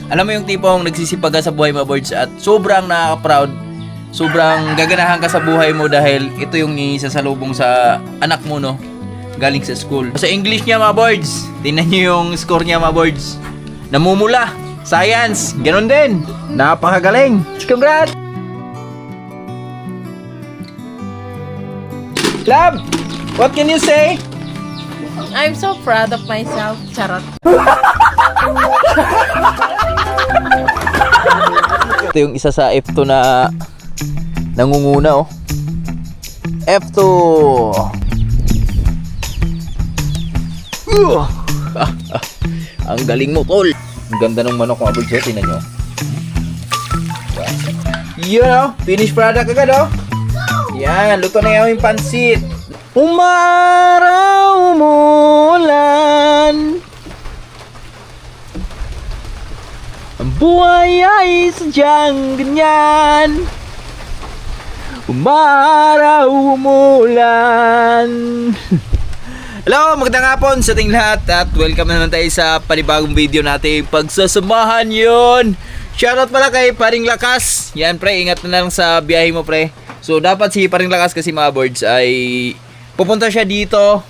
Alam mo yung tipong nagsisipag ka sa buhay mga boards at sobrang nakaka-proud, sobrang gaganahan ka sa buhay mo dahil ito yung isasalubong sa anak mo, no? Galing sa school. Sa English niya mga boards, tingnan niyo yung score niya mga boards. Namumula. Science, ganun din. Napakagaling. Congrats! Love, what can you say? I'm so proud of myself. Charot. Ito yung isa sa F2 na nangunguna, oh. F2. Ang galing mo, tol. Ang ganda ng manok mga boards, tingnan nyo. Yun, oh. Finished product agad, oh. Yan, luto na yung pansit. Umaraw, umulan, ang buhay ay sadyang ganyan. Umaraw, umulan. Hello, magandang hapon sa ating lahat at welcome naman tayo sa panibagong video natin pagsasamahan yun. Shoutout pala kay Paring Lakas. Yan pre, ingat na lang sa biyahe mo pre. So dapat si Paring Lakas kasi mga boards ay pupunta siya dito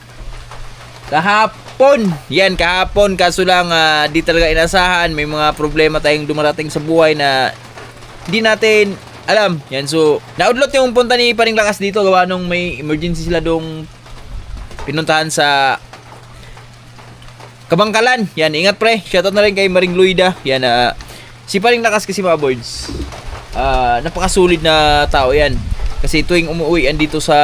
kahapon. Yan, kahapon. Kaso lang di talaga inasahan. May mga problema tayong dumarating sa buhay na di natin alam. Yan, so naudlot yung punta ni Paring Lakas dito gawa nung may emergency sila dong pinuntahan sa Kabangkalan. Yan, ingat pre. Shoutout na rin kay Maring Luida. Yan, si Paring Lakas kasi mga boards, napakasulit na tao yan. Kasi tuwing umuwi andito sa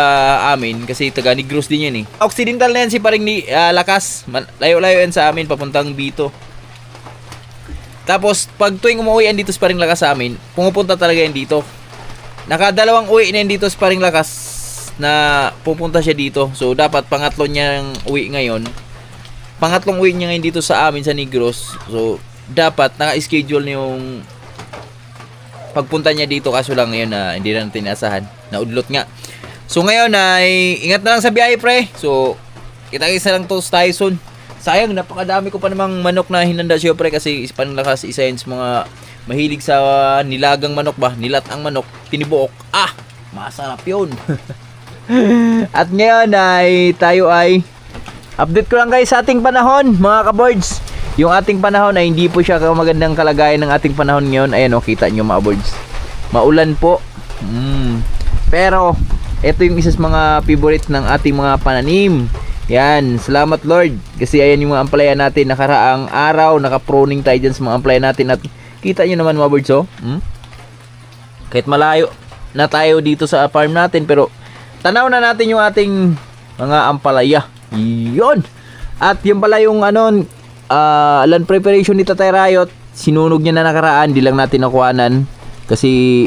amin, kasi taga Negros din yan eh. Occidental na yan si Paring Lakas. Layo-layo yan sa amin, papuntang Bito. Tapos, pag tuwing umuwi andito si Paring Lakas sa amin, pumupunta talaga yan dito. Nakadalawang uwi na yan dito si Paring Lakas na pupunta siya dito. So, dapat pangatlo niyang uwi ngayon. Pangatlong uwi niya ngayon dito sa amin sa Negros. So, dapat naka-schedule niya yung pagpunta niya dito, kaso lang ngayon na hindi na natin inasahan. Naudlot nga. So ngayon ay ingat na lang sa biyahe pre. So kita-kita lang to tayo soon. Sayang, napakadami ko pa namang manok na hinanda siya pre kasi Paring Lakas isa yun sa mga mahilig sa nilagang manok ba, nilat ang manok, tinibuok. Masarap yun. At ngayon ay tayo ay update ko lang guys sa ating panahon mga kaboards. Yung ating panahon ay hindi po siya magandang kalagayan ng ating panahon ngayon. Ayan o, kita nyo mga boards. Maulan po. Pero, ito yung isa sa mga favorite ng ating mga pananim. Yan, salamat Lord. Kasi ayan yung mga ampalaya natin. Nakaraang araw, nakaproning tayo dyan sa mga ampalaya natin. At kita nyo naman mga boards o. Kahit malayo na tayo dito sa farm natin. Pero, tanaw na natin yung ating mga ampalaya. Yun. At yung pala yung land preparation ni Tatay Rayot, sinunog niya na nakaraan, di lang natin nakuhanan kasi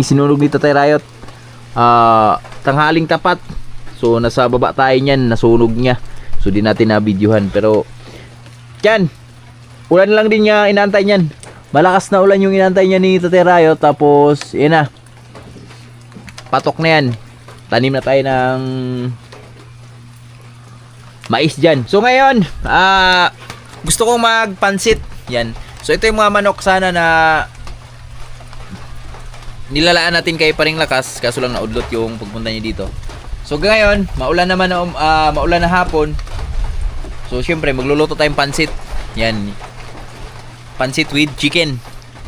sinunog ni Tatay Rayot tanghaling tapat, so nasa baba tayo niyan, nasunog niya, so di natin na-videohan. Pero yan, ulan lang din niya inaantay niyan, malakas na ulan yung inaantay niya ni Tatay Rayot. Tapos yan na, patok na yan, tanim na tayo ng mais dyan. So ngayon, gusto kong magpansit. Yan. So ito yung mga manok sana na nilalaan natin kay Paring Lakas. Kaso lang naudlot yung pagpunta niya dito. So ngayon, maulan naman maulan na hapon. So syempre, magluluto tayong pansit. Yan. Pansit with chicken.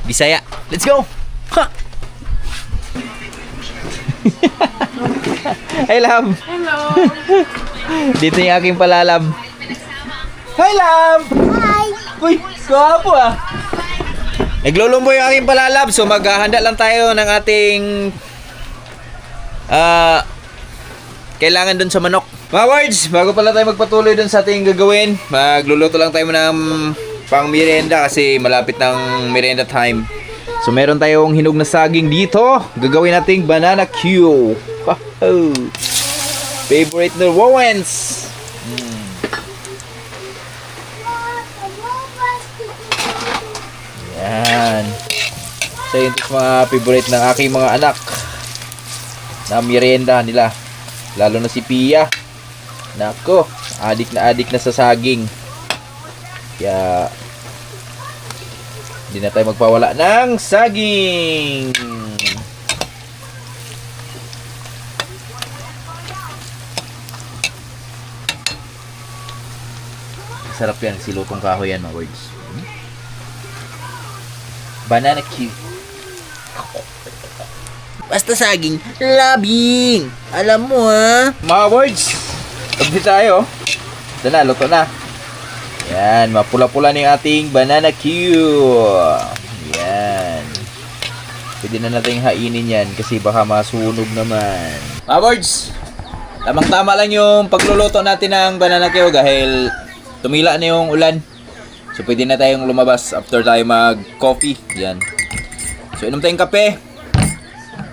Bisaya. Let's go! Ha! Hey love! Hello! Dito yung aking palalab. Hi love! Hi! Uy, kapo Naglulumbo yung aking palalab. So maghahanda lang tayo ng ating kailangan dun sa manok. Mga words, bago pala tayo magpatuloy dun sa ating gagawin, magluluto lang tayo ng pang merienda kasi malapit ng merienda time. So meron tayong hinog na saging dito. Gagawin nating banana Q. Favorite na Wowens. Yan. So yun yung mga favorite ng aking mga anak na merienda nila. Lalo na si Pia. Nako, adik na sa saging. Kaya Hindi na tayo magpawala ng saging. Sarap yan, silutong kahoy yan mga words. Banana cue. Basta saging, labing. Alam mo ha. Mga words, tabi tayo. Ito na, luto na. Yan, mapula-pula na yung ating banana cue. Yan. Pwede na natin hainin yan kasi baka masunog naman. Mga words, tamang-tama lang yung pagluluto natin ng banana cue dahil tumila na yung ulan. So pwede na tayong lumabas after tayo mag-coffee. Yan. So inom tayong kape.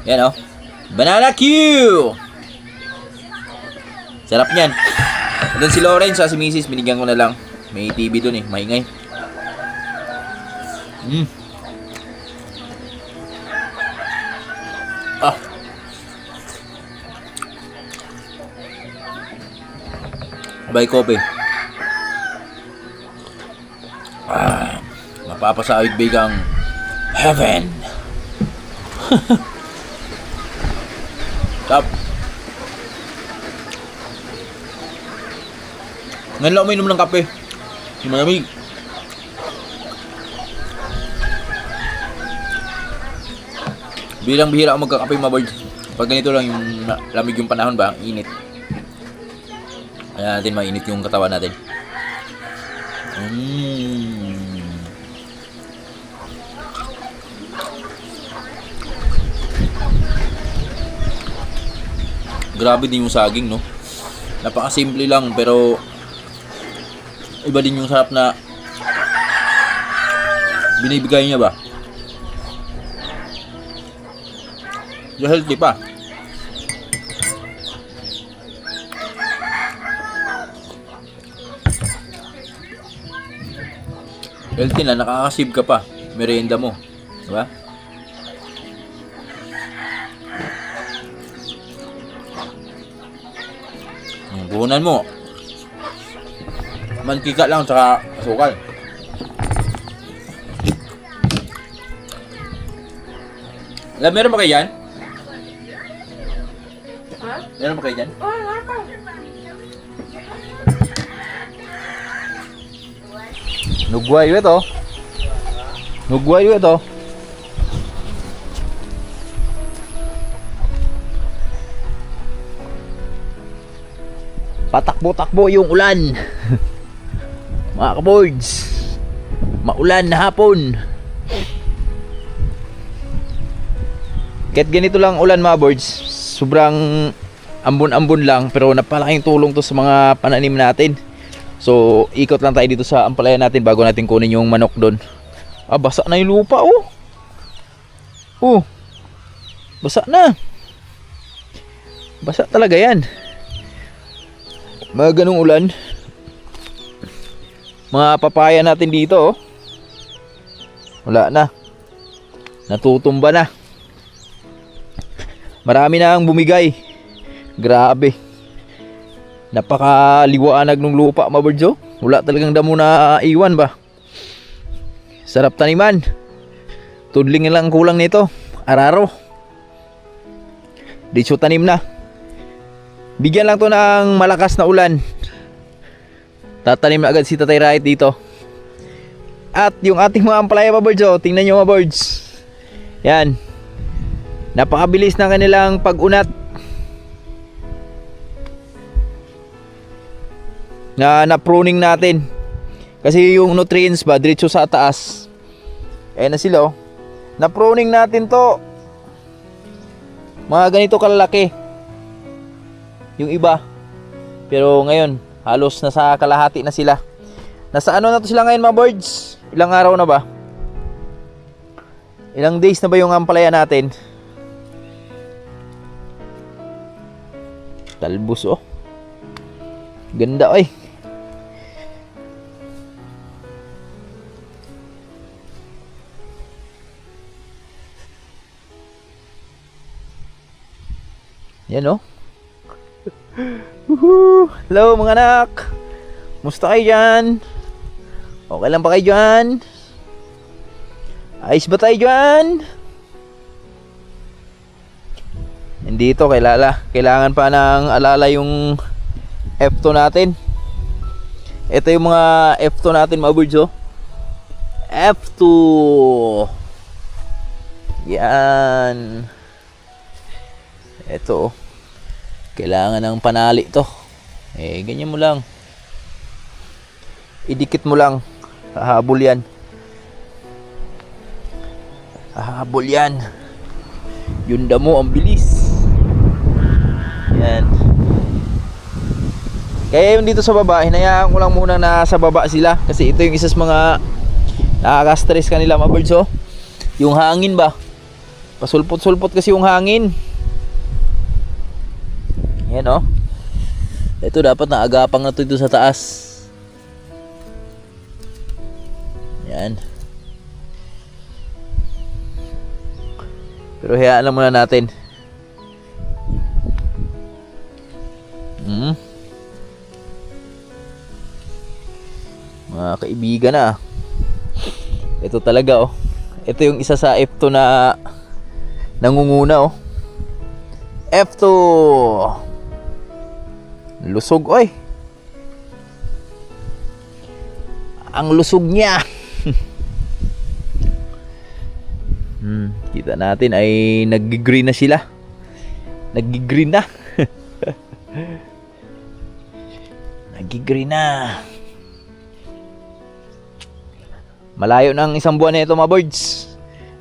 Yan oh. Banana cue! Sarap niyan. Doon si Lawrence si Mrs. binigyan ko na lang. May TV doon eh. Maingay. Ah. Bye coffee. Mapapasawig bigang heaven. Stop. Ngayon lang uminom ng kape. Malamig. Bilang-bihira ako magkakape mga boys. Pag ganito lang yung lamig yung panahon ba, init. Kaya natin mainit yung katawan natin. Grabe din yung saging, no? Napakasimple lang, pero iba din yung sarap na binibigay niya ba? Healthy pa. Healthy na, nakakasib ka pa. Merienda mo. Diba? Buhunan mo. Mantika lang tsaka asukal. Meron ba kayo dyan? Ha? Meron ba kayo dyan? Oh, wala pa. Nugwayo ito. Nugwayo ito. Patakbo-takbo yung ulan. Mga kaboards, maulan na hapon. Kahit ganito lang ulan mga boards, sobrang ambon-ambon lang, pero napalaking tulong to sa mga pananim natin. So ikot lang tayo dito sa ampalaya natin bago natin kunin yung manok doon. Basa na yung lupa oh. Basa na. Basa talaga yan. Mga ganung ulan. Mga papaya natin dito oh. Wala na. Natutumba na. Marami na ang bumigay. Grabe. Napakaliwanag ng lupa mga birds oh. Wala talagang damo na iwan ba. Sarap taniman. Tudling lang kulang nito. Araro. Diso tanim na. Bigyan lang to ng malakas na ulan. Tatanim na agad si Tatay Rait dito. At yung ating mga ampalaya mga birds oh, tingnan nyo mga birds. Yan. Napakabilis ng kanilang pag-unat. Na-pruning natin. Kasi yung nutrients ba diretso sa taas. Na sila oh. Na-pruning natin to. Mga ganito kalalaki. Yung iba. Pero ngayon, halos nasa kalahati na sila. Nasa ano na to sila ngayon mga birds? Ilang araw na ba? Ilang days na ba yung ampalaya natin? Talbos oh. Ganda oy. Yan oh. Hello mga anak. Musta kayo dyan? Okay lang ba kayo dyan? Ayos ba tayo dyan? Nandito kailangan pa ng alala yung F2 natin. Ito yung mga F2 natin mga birds oh. F2. Yan. Ito oh. Kailangan ng panali to. Ganyan mo lang. Idikit mo lang. Hahabol yan. Hahabol yan. Yung damo ang bilis. Yan. Kaya yung dito sa baba, hinayaan ko lang muna na sa baba sila. Kasi ito yung isa sa mga nakaka-stress kanila mga birds oh. Yung hangin ba? Pasulpot-sulpot kasi yung hangin. Yan oh. Ito dapat naagapang na ito dito sa taas. Yan. Pero hayaan lang muna natin. Mga kaibigan na. Ito talaga oh. Ito yung isa sa F2 na nangunguna oh. F2. Lusog oy. Ang lusog niya. Kita natin ay nag-green na sila. Nag-green na. Nag-green na. Malayo ng isang buwan na ito mga birds.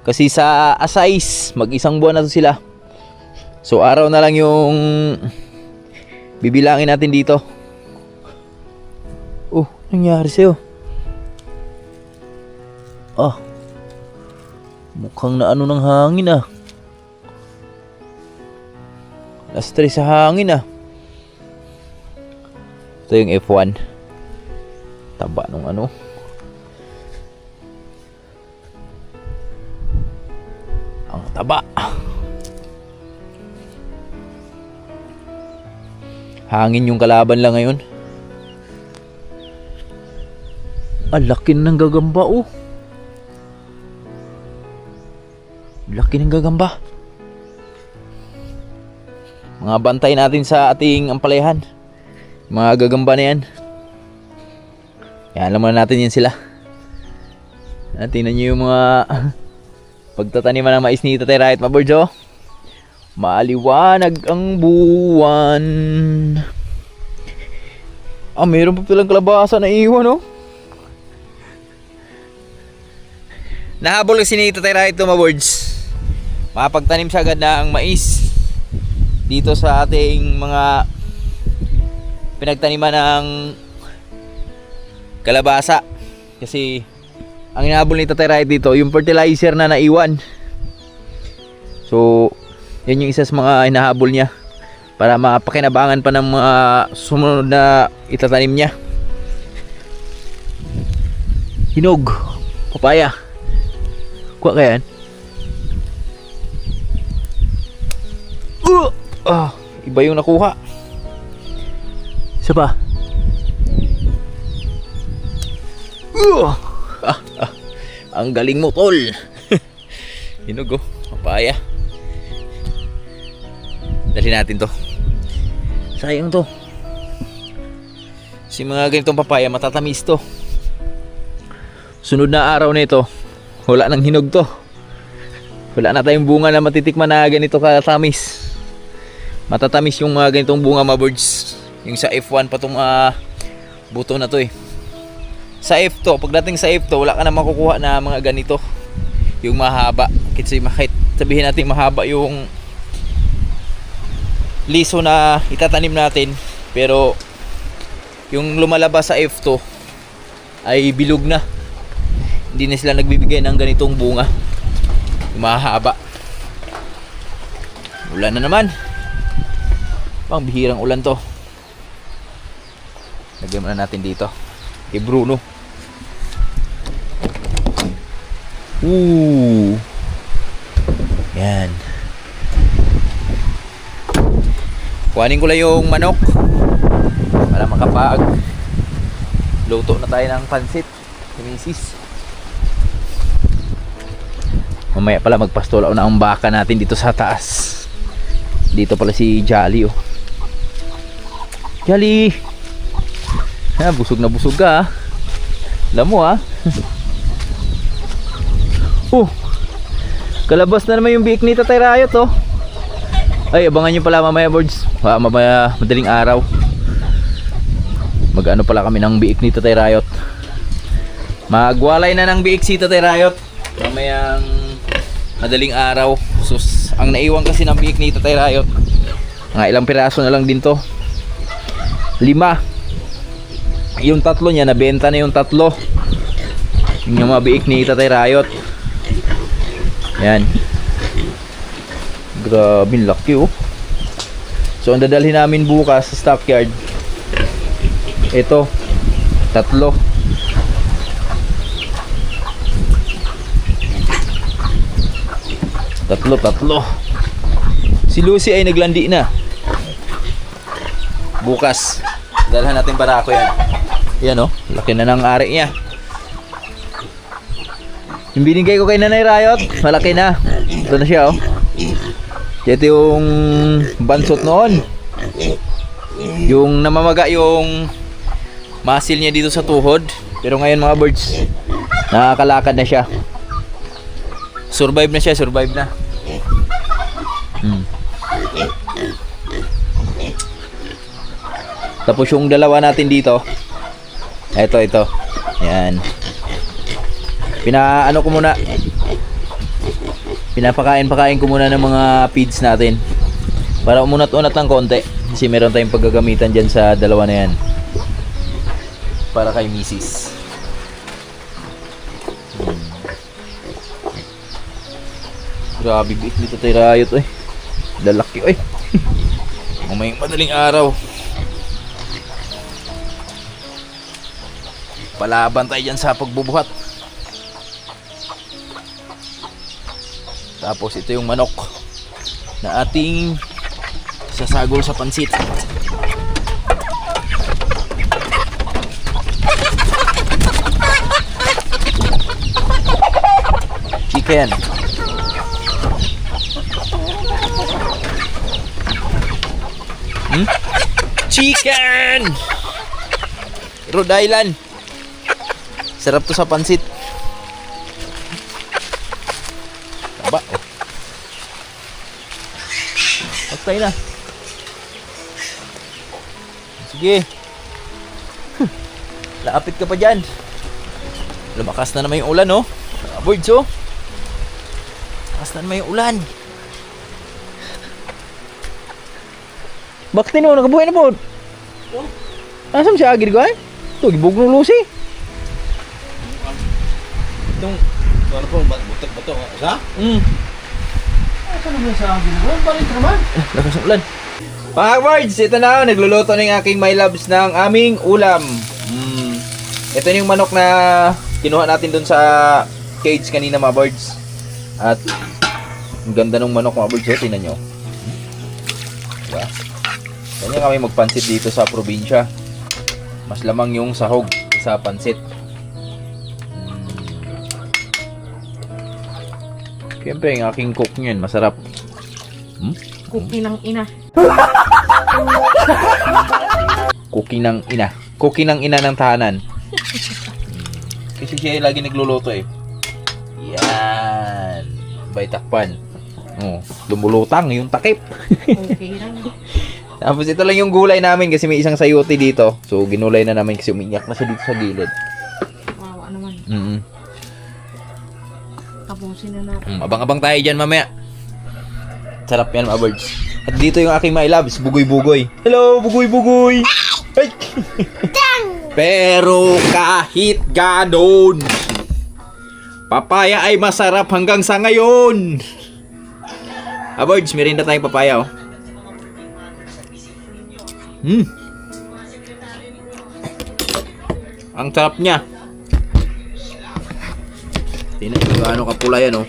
Kasi sa Asais, mag-isang buwan na to sila. So araw na lang yung bibilangin natin dito. Oh, nangyari sa'yo? Ah, mukhang na ano ng hangin ah. Na-stress sa hangin ah. Ito yung F1. Taba nung ano. Ang taba. Hangin yung kalaban lang ngayon. Ang laki ng gagamba oh. Laki ng gagamba. Mga bantay natin sa ating ampalayahan. Mga gagamba na yan. Yan, alam mo natin yan sila. Tingnan nyo yung mga pagtataniman ng mais ni Tatay Riot mga birds oh. Maliwanag ang buwan. Ah, mayroon pa palang kalabasa na iwan oh. Nahabol kasi ni Tatay Riot mga birds. Makapagtanim siya agad na ang mais dito sa ating mga pinagtaniman ng kalabasa. Kasi ang hinahabol ni Tatay Riot dito yung fertilizer na naiwan. So yan yung isa sa mga hinahabol niya para mapakinabangan pa ng mga sumunod na itatanim niya. Hinog, papaya. Kuha kaya yan? Iba yung nakuha. Isa pa. Ang galing mo tol. Hinog oh, papaya. Dali natin to. Sayang to. Si mga ganitong papaya matatamis to. Sunod na araw nito, wala nang hinog to. Wala na tayong bunga na matitikman na ganito katamis. Matatamis yung mga ganitong bunga mga birds. Yung sa F1 pa tong buto na to eh. Sa F2, pagdating sa F2, wala ka na makukuha na mga ganito. Yung mahaba. Kasi sabihin natin mahaba yung liso na itatanim natin, pero yung lumalabas sa F2 ay bilog na. Hindi na sila nagbibigay ng ganitong bunga. Mahaba. Ulan na naman. Pang bihirang ulan to. Lagyan muna natin dito kay Bruno. Yan. Kuhanin ko lang yung manok para makapag luto na tayo ng pansit si Mrs. Mamaya pala magpastol na ang baka natin dito sa taas. Dito pala si Jolly oh. Jolly! Busog na busog ka ah. Alam mo ah. Oh, kalabas na naman yung biik ni Tatay Rayot oh. Ay, abangan nyo pala mamaya boards. Mamaya madaling araw. Mag-ano pala kami ng biik ni Tatay Rayot. Magwalay na ng biik si Tatay Rayot. Mamayang madaling araw. Sus, ang naiwan kasi ng biik ni Tatay Rayot, mga ilang piraso na lang din to. 5. Yung 3 niya, nabenta na yung 3. Yung mga biik ni Tatay Rayot. Yan. Grabe, laki oh. So ang dadalhin namin bukas sa stockyard, ito 3. Tatlo. Si Lucy ay naglandi na. Bukas dalhan natin barako yan. Yan oh, laki na ng ari niya. Yung binigay ko kay Nanay Rayot, malaki na. Ito na siya oh. Ito yung bansot noon. Yung namamaga yung muscle niya dito sa tuhod. Pero ngayon mga birds, nakakalakad na siya. Survive na siya, survive na. Tapos yung dalawa natin dito, ito. Yan. Pinaano ko muna. Pinapakain ko muna ng mga feeds natin para umunat-unat ng konti kasi meron tayong paggagamitan dyan sa dalawa na yan para kay misis. Grabe biik dito Tatay Rayot eh. Lalaki eh. Mamayang madaling araw. Palaban tayo dyan sa pagbubuhat. Tapos ito yung manok na ating sasagol sa pansit. Chicken. Chicken! Rhode Island. Sarap to sa pansit. Taba oh. Patay na. Sige. Lapit ka pa dyan. Lumakas na naman yung ulan oh. Birds oh. Lumakas na naman yung ulan. Bakit no? Nakabuhay na po. Oh. Asam siya agad ko eh? Ito, gibog ng Lucy. Itong, ano po, butik ba ito? Sa? Asa naman sa agad ko? Balik naman. Lakas ng ulan. Mga birds, ito na. Nagluluto ng aking my loves ng aming ulam. Ito yung manok na kinuha natin dun sa cage kanina mga birds. At ang ganda ng manok mga birds. Tingnan nyo. Diba? Kanya kami magpansit dito sa probinsya. Mas lamang yung sahog sa pansit. Siyempre, yung aking cook niyan, masarap. Cookie ng ina. Cookie ng ina. Cookie ng ina ng tahanan. Kasi siya lagi nagluluto eh. Yan. Bay takpan. Oh, lumulutang yung takip. Okay lang. Tapos ito lang yung gulay namin kasi may isang sayote dito. So ginulay na namin kasi umiyak na siya dito sa gilid. Wawa naman. Tapusin na natin. Abang-abang tayo dyan mamaya. Sarap yan mga birds. At dito yung aking my loves, bugoy-bugoy. Hello, bugoy-bugoy! Ay! Pero kahit ganon, papaya ay masarap hanggang sa ngayon. Birds, merinda tayong papaya oh. Ang sarap niya. Tingnan nyo gaano kapula yan oh.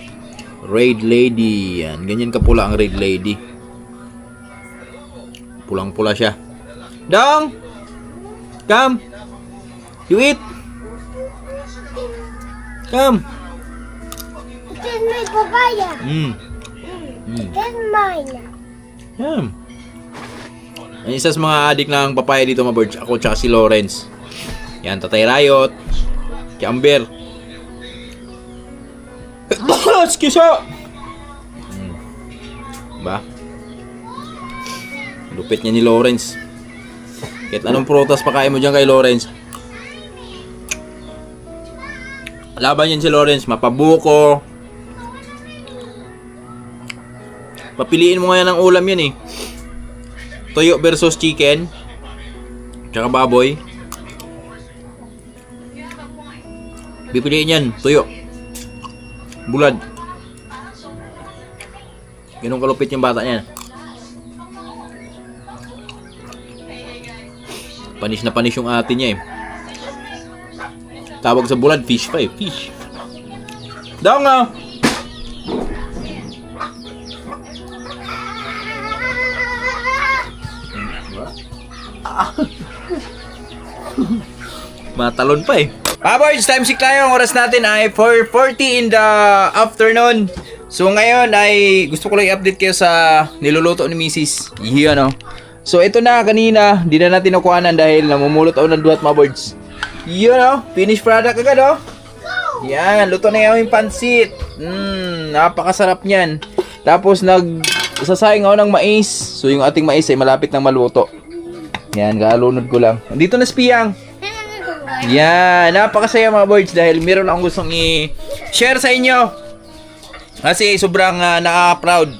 Raid Lady. Yan. Ganyan kapula ang Raid Lady. Pulang-pula siya. Dong! Come! You eat! Come! may papaya. That's mine. Yan. Ang isa sa mga adik ng papaya dito mga birds, ako tsaka si Lawrence. Yan, Tatay Riot, si Amber. Excuse me! Ba? Lupit niya ni Lawrence. Kahit anong prutas pakain mo dyan kay Lawrence. Laban yan si Lawrence, mapabuko. Papiliin mo ngayon ng ulam yan eh. Toyo versus chicken. Tsaka baboy. Pipiliin yan, tuyo. Bulad. Ganun kalupit yung bata niyan. Panis na panis yung ate niya eh. Tawag sa bulad, fish pa eh. Fish. Daw nga. Matalon pa eh. Boys, time check tayo. Ang oras natin ay 4:40 in the afternoon. So ngayon ay gusto ko lang i-update kayo sa niluluto ni Mrs. Yan oh. So ito na kanina, di na natin nakuhanan dahil namumulot ako ng duhat mga birds. Yan oh, finished product agad oh. Yan, luto na yung pansit. Napakasarap niyan. Tapos sasayang ako ng mais. So yung ating mais ay malapit nang maluto. Yan, kaalunod ko lang. Dito na si Piyang. Yan, napakasaya mga birds dahil meron akong gustong i-share sa inyo. Kasi sobrang nakaka-proud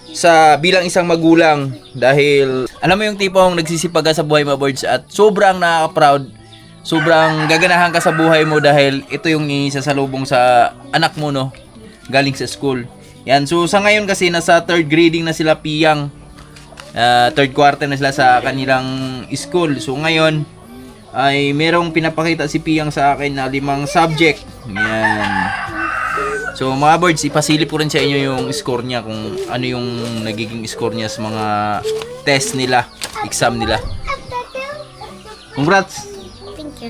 sa bilang isang magulang dahil alam mo yung tipong nagsisipaga sa buhay mga birds at sobrang nakaka-proud, sobrang gaganahan ka sa buhay mo dahil ito yung isasalubong sa anak mo no, galing sa school. Yan, so sa ngayon kasi nasa third grading na sila Piyang. Third quarter na sila sa kanilang school. So ngayon ay merong pinapakita si Piyang sa akin na 5 subject. Yan. So mga birds, ipasilip ko rin sa inyo yung score niya kung ano yung nagiging score niya sa mga test nila, exam nila. Congrats! Thank you.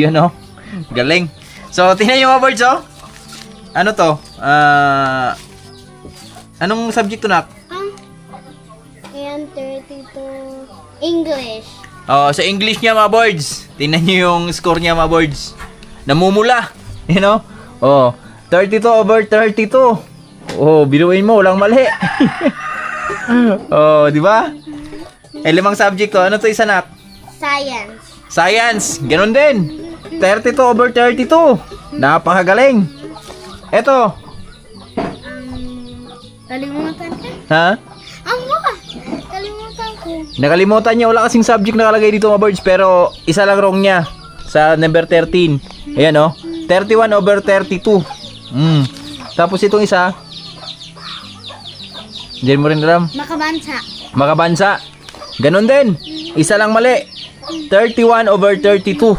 Yan oh. Galing. So tingnan nyo mga birds oh. Ano to? Anong subject to nak? Ayan, 32. English. Oh, sa English niya mga birds. Tingnan nyo yung score niya mga birds. Namumula. You know? Oh, 32/32. Oh, biruin mo, walang mali. Oh, di ba? 5 subject to. Ano to isa nak? Science. Science. Ganon din. 32/32. Napakagaling. Eto. Kalimutan ka? Ha? Kalimutan ko. Nakalimutan niya, wala kasing subject nakalagay dito mga birds, pero isa lang wrong niya sa number 13. Ayan oh, 31/32. Tapos itong isa, hindi mo rin alam. Makabansa. Makabansa. Ganon din. Isa lang mali. 31/32.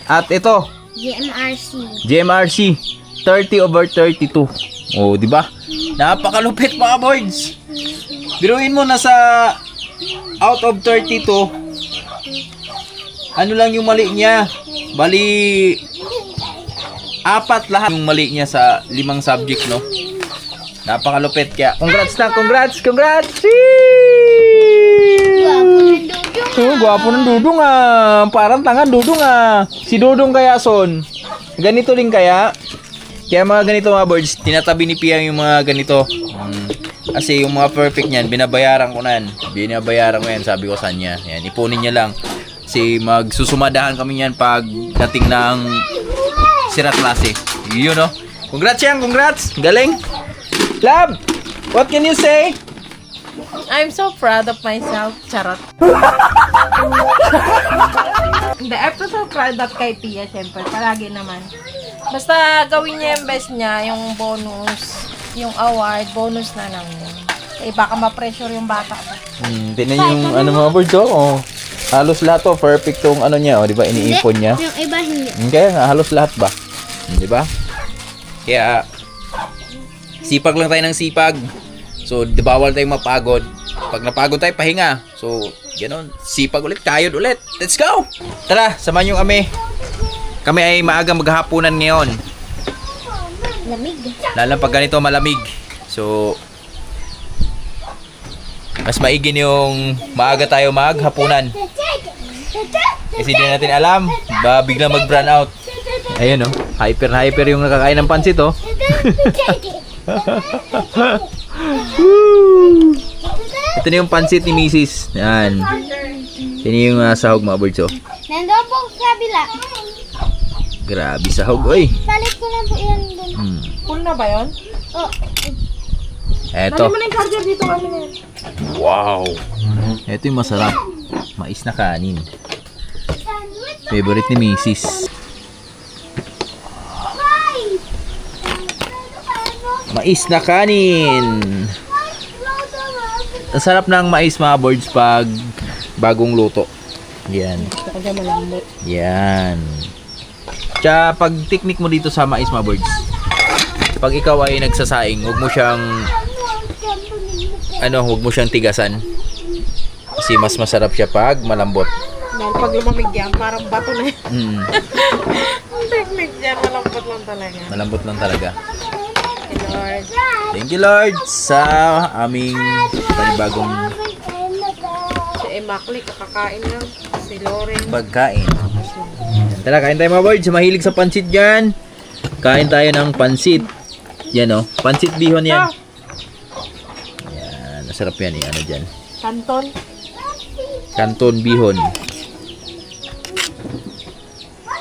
At ito, GMRC. GMRC, 30/32. Oh, di ba? Napakalupit mga birds. Biruin mo, nasa out of 32, ano lang yung mali niya? Bali 4 lahat yung mali niya sa 5 subject, no? Napakalupit kaya. Congrats na, congrats, congrats! Gwapo ng Dudong. Oh, gwapo ng Dudong ah. Parang tangan Dudong ah. Si Dudong kaya son. Ganito din kaya. Kaya mga ganito mga birds, tinatabi ni Pia yung mga ganito. Kasi yung mga perfect niyan, binabayaran ko na yan. Binabayaran ko yan, sabi ko sa niya. Yan, ipunin niya lang. Kasi magsusumadahan kami yan pag dating ng sirat klase. Yun no. Congrats yan, congrats. Galing. Love, what can you say? I'm so proud of myself. Charot. Hindi, I'm so proud of kay Pia, syempre. Palagi naman. Basta gawin niya yung best niya, yung bonus, yung award, bonus na lang yun. Eh, baka ma-pressure yung bata. Tingnan yung ano mga birds oh. Halos lahat to, perfect tong ano niya, oh, di ba? Iniipon niya. Yung iba hindi. Okay, halos lahat ba? Di ba? Kaya sipag lang tayo ng sipag. So, di bawal tayong mapagod. Pag napagod tayo, pahinga. So, ganoon, sipag ulit, kayod ulit. Let's go! Tara, samahan niyo kami. Kami ay maagang maghahaponan ngayon. Lamig. Lalo pag ganito malamig. So, mas maigin yung maaga tayo maghapunan. Kasi di natin alam, ba biglang mag-brown out. Ayun oh, hyper yung nakakain ng pansit oh. Ito na yung pansit ni Mrs. Yan. Yan yung sahog mga birds oh. Nandoon po sa kabila. Grabe sahog oy. Salit ko lang po yan dun. Full na ba yun? Oh. Eto. Dali mo na yung charger dito kami na. Wow. Ito yung masarap. Mais na kanin. Favorite ni Mrs. Mais na kanin. Ang sarap ng mais mga birds pag bagong luto. Yan. Gusto ko dyan malambot. Yan. Tsaka pag technique mo dito sa mais mga birds, pag ikaw ay nagsasaing, huwag mo siyang tigasan. Kasi mas masarap siya pag malambot. Dahil pag lumamig yan, parang bato na yan. Mm. Ang technique yan, malambot lang talaga. Malambot lang talaga. Okay, Lord. Thank you Lord sa aming panibagong Si Emakli, kakakain lang. Si Loren. pagkain. Tara, kain tayo mga birds. Mahilig sa pansit dyan. Kain tayo ng pansit. Yan o. Pansit bihon yan. Yan. Masarap yan eh. Ano dyan? Canton. Canton bihon.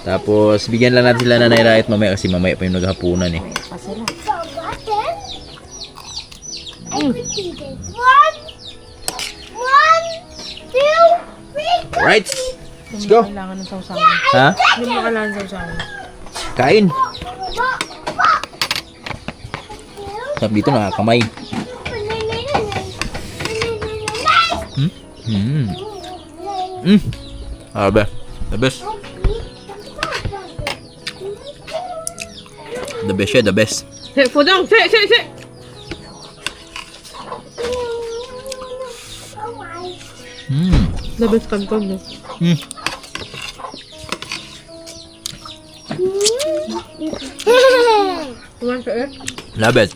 Tapos, bigyan lang natin sila na nairahit mamaya kasi mamaya pa yung naghapunan eh. Pa sila. I repeated. 1, 2, 3. Alright. Let's go. Kailangan ng sausawan. Ha? Hindi mo kailangan ng sausawan. Kain. Sarap dito nakakamay. Abe. The best. The best siya, the best. Hey, Fudong! Say! The best canton, no? You want to eat? Love it.